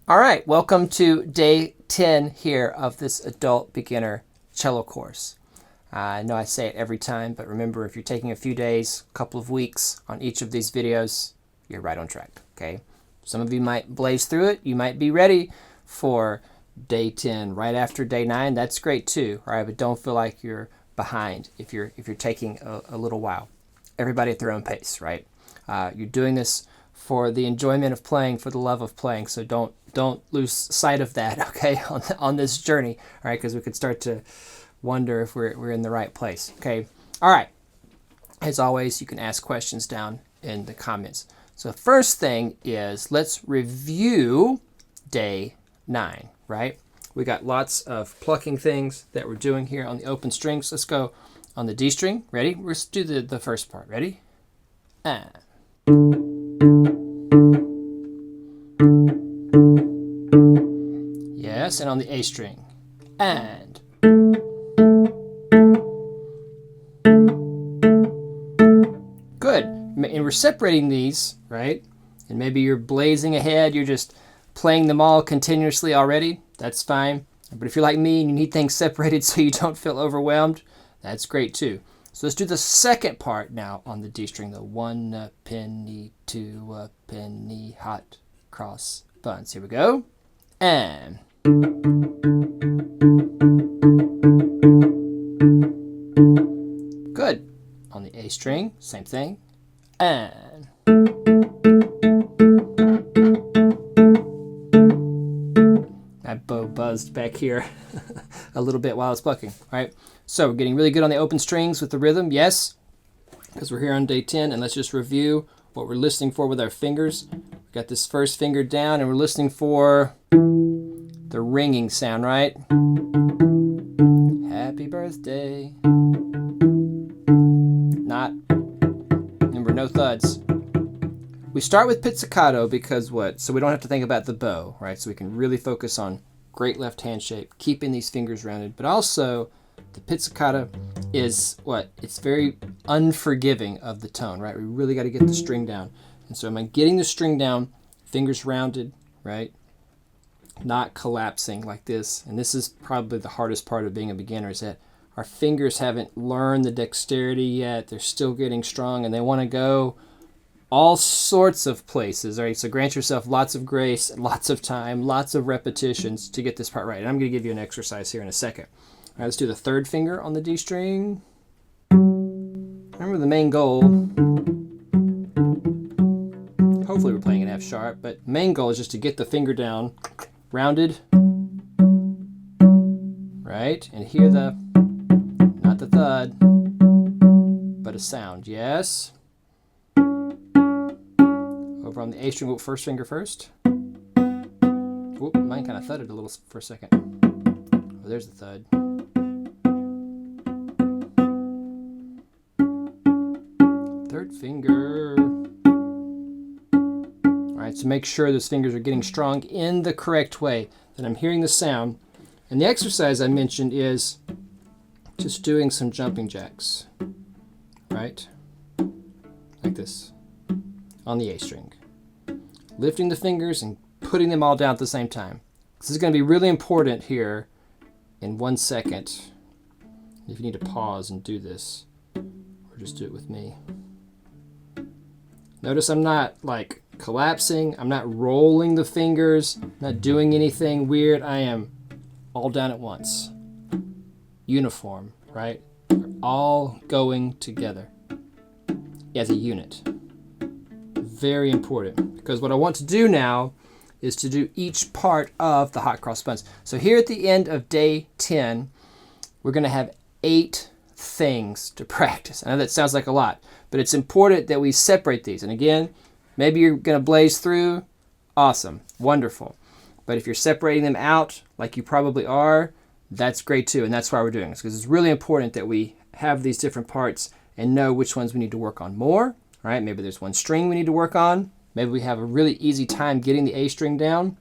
All right, welcome to day 10 here of this adult beginner cello course. I know I say it every time, but remember, if you're taking a few days, a couple of weeks on each of these videos, you're right on track, okay? Some of you might blaze through it. You might be ready for day 10 right after day 9. That's great too, all right? But don't feel like you're behind if you're taking a little while. Everybody at their own pace, right? You're doing this for the enjoyment of playing, for the love of playing, so don't lose sight of that, okay, on this journey, all right, because we could start to wonder if we're in the right place, okay? All right, as always, you can ask questions down in the comments. So the first thing is, let's review day 9, right? We got lots of plucking things that we're doing here on the open strings. Let's go on the D string. Ready? Let's do the first part. Ready? Yes, and on the A string. And. Good. And we're separating these, right? And maybe you're blazing ahead. You're just playing them all continuously already. That's fine. But if you're like me and you need things separated so you don't feel overwhelmed, that's great too. So let's do the second part now on the D string. The 1 penny, 2 penny, hot cross buns. Here we go. And. Good. On the A string, same thing. And. My bow buzzed back here a little bit while I was plucking. All right. So we're getting really good on the open strings with the rhythm. Yes, because we're here on day 10. And let's just review what we're listening for with our fingers. We got this first finger down and we're listening for the ringing sound, right? Happy birthday. Not, remember, no thuds. We start with pizzicato because what? So we don't have to think about the bow, right? So we can really focus on great left hand shape, keeping these fingers rounded. But also, the pizzicato is what? It's very unforgiving of the tone, right? We really got to get the string down. And so am I getting the string down, fingers rounded, right? Not collapsing like this. And this is probably the hardest part of being a beginner, is that our fingers haven't learned the dexterity yet. They're still getting strong and they want to go all sorts of places, all right? So grant yourself lots of grace, lots of time, lots of repetitions to get this part right. And I'm going to give you an exercise here in a second. All right, let's do the third finger on the D string. Remember the main goal. Hopefully we're playing an F sharp, but main goal is just to get the finger down, rounded, right? And hear the, not the thud, but a sound, yes? Over on the A string, first finger first. Whoop, mine kind of thudded a little for a second. Oh, there's the thud. Third finger. All right, so make sure those fingers are getting strong in the correct way, that I'm hearing the sound. And the exercise I mentioned is just doing some jumping jacks, right? Like this, on the A string. Lifting the fingers and putting them all down at the same time. This is going to be really important here in 1 second. If you need to pause and do this, or just do it with me. Notice I'm not like collapsing. I'm not rolling the fingers. I'm not doing anything weird. I am all down at once. Uniform, right? They're all going together as a unit. Very important, because what I want to do now is to do each part of the hot cross buns. So here at the end of day 10, we're going to have 8 things to practice. I know that sounds like a lot, but it's important that we separate these. And again, maybe you're going to blaze through. Awesome. Wonderful. But if you're separating them out like you probably are, that's great too. And that's why we're doing this, because it's really important that we have these different parts and know which ones we need to work on more. Right? Maybe there's one string we need to work on. Maybe we have a really easy time getting the A string down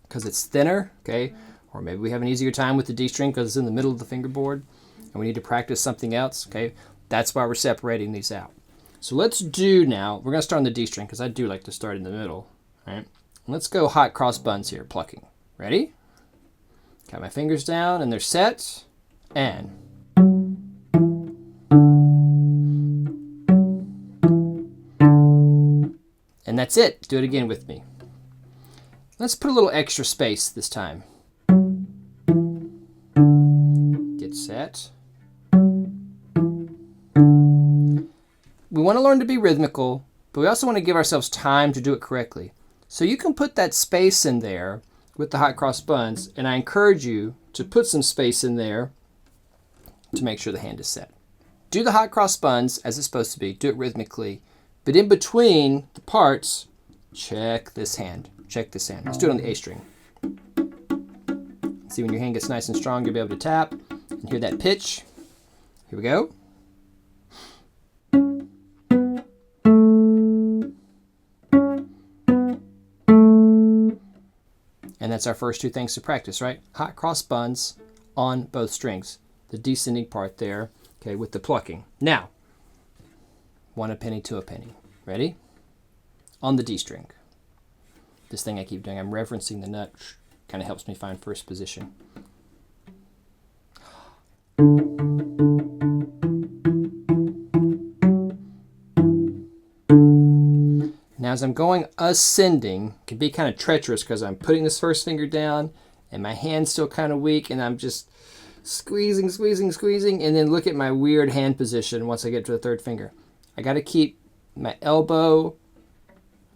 because it's thinner, okay? Or maybe we have an easier time with the D string because it's in the middle of the fingerboard and we need to practice something else, okay? That's why we're separating these out. So let's do now, we're going to start on the D string because I do like to start in the middle, right? Let's go hot cross buns here, plucking. Ready? Got my fingers down and they're set. And that's it. Do it again with me. Let's put a little extra space this time. Get set. We want to learn to be rhythmical, but we also want to give ourselves time to do it correctly. So you can put that space in there with the hot cross buns, and I encourage you to put some space in there to make sure the hand is set. Do the hot cross buns as it's supposed to be. Do it rhythmically. But in between the parts, check this hand. Check this hand. Let's do it on the A string. See, when your hand gets nice and strong, you'll be able to tap and hear that pitch. Here we go. And that's our first two things to practice, right? Hot cross buns on both strings. The descending part there, okay, with the plucking. Now, 1 a penny, 2 a penny. Ready? On the D string. This thing I keep doing, I'm referencing the nut. Kind of helps me find first position. Now as I'm going ascending, it can be kind of treacherous because I'm putting this first finger down and my hand's still kind of weak and I'm just squeezing, and then look at my weird hand position once I get to the third finger. I got to keep my elbow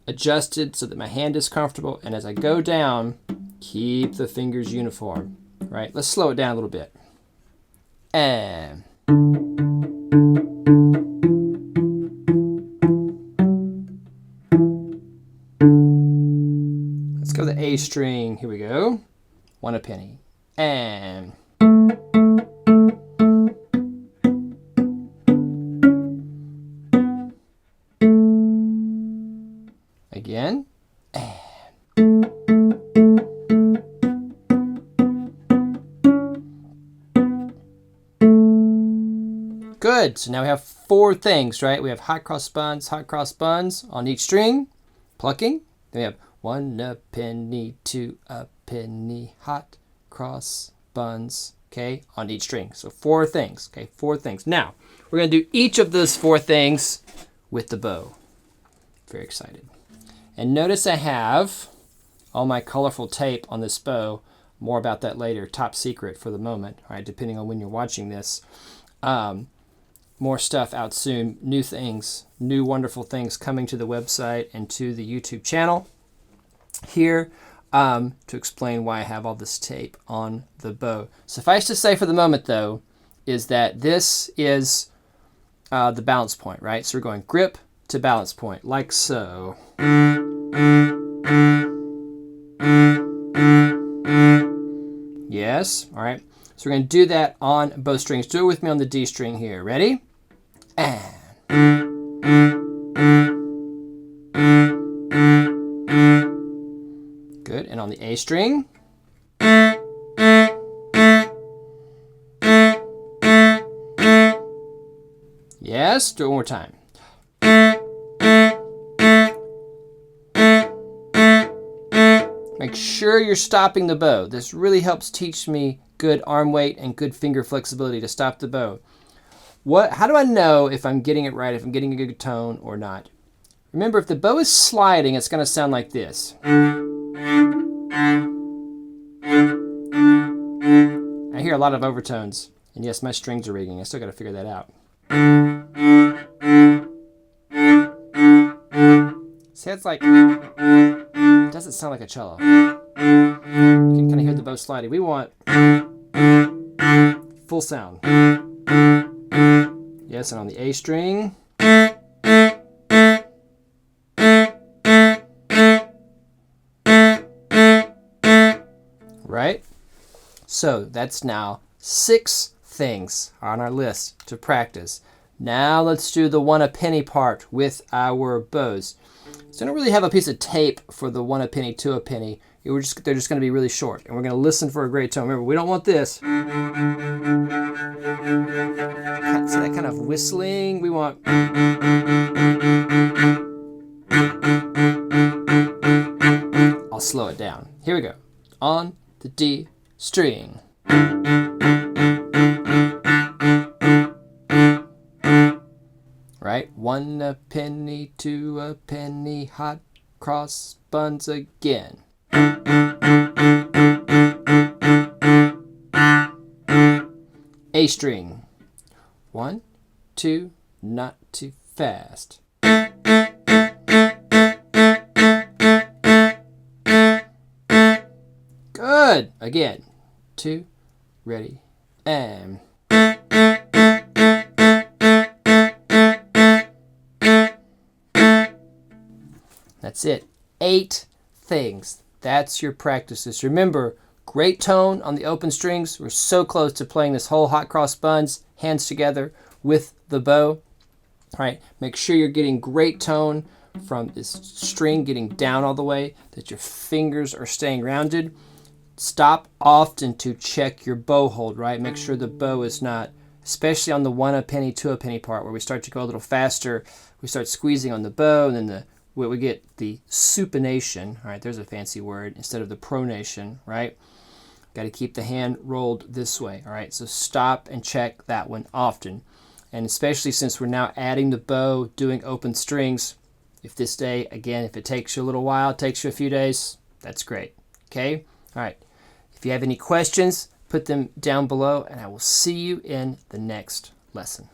adjusted so that my hand is comfortable, and as I go down, keep the fingers uniform, right? Let's slow it down a little bit. And let's go to the A string. Here we go. 1 a penny. And again. Good. So now we have 4 things, right? We have hot cross buns on each string, plucking. Then we have 1 a penny, 2 a penny, hot cross buns, okay, on each string. So 4 things, okay, 4 things. Now, we're going to do each of those 4 things with the bow. Very excited. And notice I have all my colorful tape on this bow. More about that later. Top secret for the moment, all right, depending on when you're watching this. More stuff out soon. New things, new wonderful things coming to the website and to the YouTube channel here to explain why I have all this tape on the bow. Suffice to say for the moment, though, is that this is the balance point, right? So we're going grip to balance point, like so. Yes, all right. So we're going to do that on both strings. Do it with me on the D string here. Ready? And good. And on the A string. Yes, do it one more time. Make sure you're stopping the bow. This really helps teach me good arm weight and good finger flexibility to stop the bow. How do I know if I'm getting it right, if I'm getting a good tone or not? Remember, if the bow is sliding, it's going to sound like this. I hear a lot of overtones. And yes, my strings are rigging. I still got to figure that out. See, it's like, it doesn't sound like a cello. You can kind of hear the bow sliding. We want full sound. Yes, and on the A string. Right? So that's now 6 things on our list to practice. Now let's do the 1 a penny part with our bows. So I don't really have a piece of tape for the 1 a penny, 2 a penny. They're just going to be really short, and we're going to listen for a great tone. Remember, we don't want this. See that kind of whistling? We want. slow it down. Here we go. On the D string. Right? 1 a penny, 2 a penny, hot cross buns again. A string. 1, 2, not too fast. Good. Again. 2, ready, and. That's it. 8 things. That's your practices. Remember, great tone on the open strings. We're so close to playing this whole hot cross buns, hands together with the bow. All right, make sure you're getting great tone from this string getting down all the way, that your fingers are staying rounded. Stop often to check your bow hold, right? Make sure the bow is not, especially on the 1 a penny, 2 a penny part where we start to go a little faster. We start squeezing on the bow, and then we get the supination. All right, there's a fancy word instead of the pronation, right? Got to keep the hand rolled this way. All right, so stop and check that one often. And especially since we're now adding the bow, doing open strings, if this day, again, if it takes you a little while, it takes you a few days, that's great. Okay? All right. If you have any questions, put them down below, and I will see you in the next lesson.